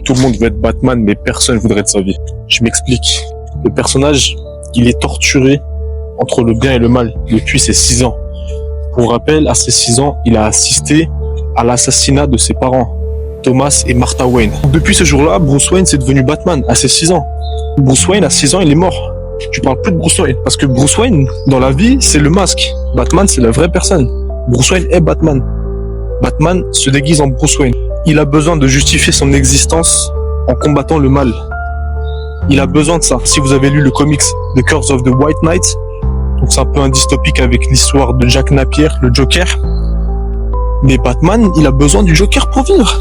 Tout le monde veut être Batman, mais personne voudrait être sa vie. Je m'explique. Le personnage, il est torturé entre le bien et le mal depuis ses 6 ans. Pour rappel, à ses 6 ans, il a assisté à l'assassinat de ses parents, Thomas et Martha Wayne. Depuis ce jour-là, Bruce Wayne, c'est devenu Batman à ses 6 ans. Bruce Wayne, à 6 ans, il est mort. Tu parles plus de Bruce Wayne. Parce que Bruce Wayne, dans la vie, c'est le masque. Batman, c'est la vraie personne. Bruce Wayne est Batman. Batman se déguise en Bruce Wayne. Il a besoin de justifier son existence en combattant le mal. Il a besoin de ça. Si vous avez lu le comics The Curse of the White Knight, donc c'est un peu un dystopique avec l'histoire de Jack Napier, le Joker. Mais Batman, il a besoin du Joker pour vivre.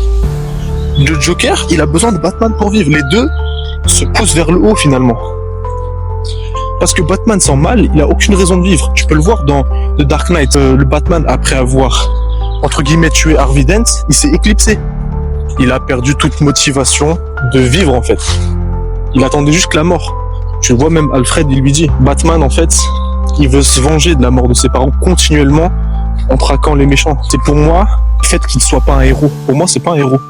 Le Joker, il a besoin de Batman pour vivre. Les deux se poussent vers le haut finalement. Parce que Batman sans mal, il a aucune raison de vivre. Tu peux le voir dans The Dark Knight. Le Batman, après avoir, entre guillemets, tué Harvey Dent, il s'est éclipsé. Il a perdu toute motivation de vivre en fait. Il attendait juste que la mort. Tu vois, même Alfred, il lui dit, Batman en fait, il veut se venger de la mort de ses parents continuellement en traquant les méchants. C'est pour moi, le fait qu'il ne soit pas un héros. Pour moi, c'est pas un héros.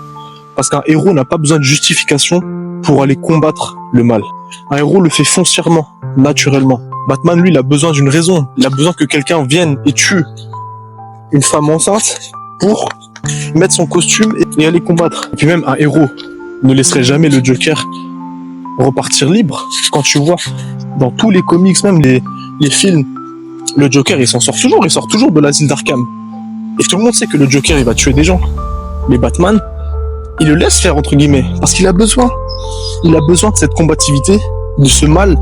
Parce qu'un héros n'a pas besoin de justification pour aller combattre le mal. Un héros le fait foncièrement, naturellement. Batman, lui, il a besoin d'une raison. Il a besoin que quelqu'un vienne et tue une femme enceinte pour mettre son costume et aller combattre. Et puis même un héros ne laisserait jamais le Joker repartir libre. Quand tu vois dans tous les comics, même les films, le Joker, il s'en sort toujours. Il sort toujours de l'asile d'Arkham. Et tout le monde sait que le Joker, il va tuer des gens. Mais Batman, il le laisse faire, entre guillemets, parce qu'il a besoin. Il a besoin de cette combativité, de ce mal,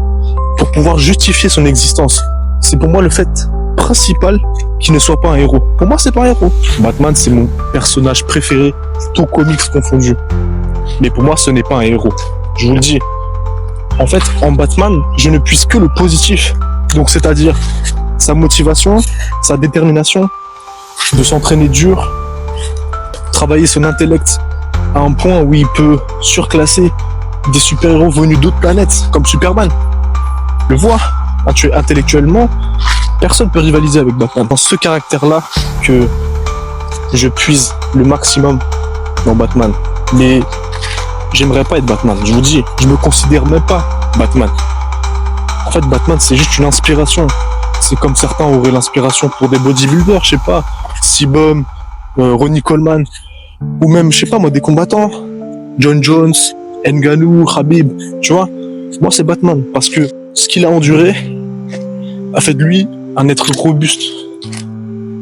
pour pouvoir justifier son existence. C'est pour moi le fait principal qu'il ne soit pas un héros. Pour moi, c'est pas un héros. Batman, c'est mon personnage préféré, tout comics confondu. Mais pour moi, ce n'est pas un héros. Je vous le dis. En fait, en Batman, je ne puise que le positif. Donc, c'est-à-dire sa motivation, sa détermination, de s'entraîner dur, travailler son intellect à un point où il peut surclasser des super-héros venus d'autres planètes, comme Superman. Le voir, intellectuellement, personne ne peut rivaliser avec Batman. Dans ce caractère-là que je puise le maximum dans Batman. Mais j'aimerais pas être Batman, je vous dis, je me considère même pas Batman. En fait, Batman, c'est juste une inspiration. C'est comme certains auraient l'inspiration pour des bodybuilders, je sais pas, Sibum, Ronnie Coleman, ou même, je sais pas moi, des combattants, John Jones, Ngannou, Khabib, tu vois. Moi, c'est Batman, parce que ce qu'il a enduré a fait de lui un être robuste,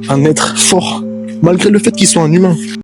un être fort, malgré le fait qu'il soit un humain.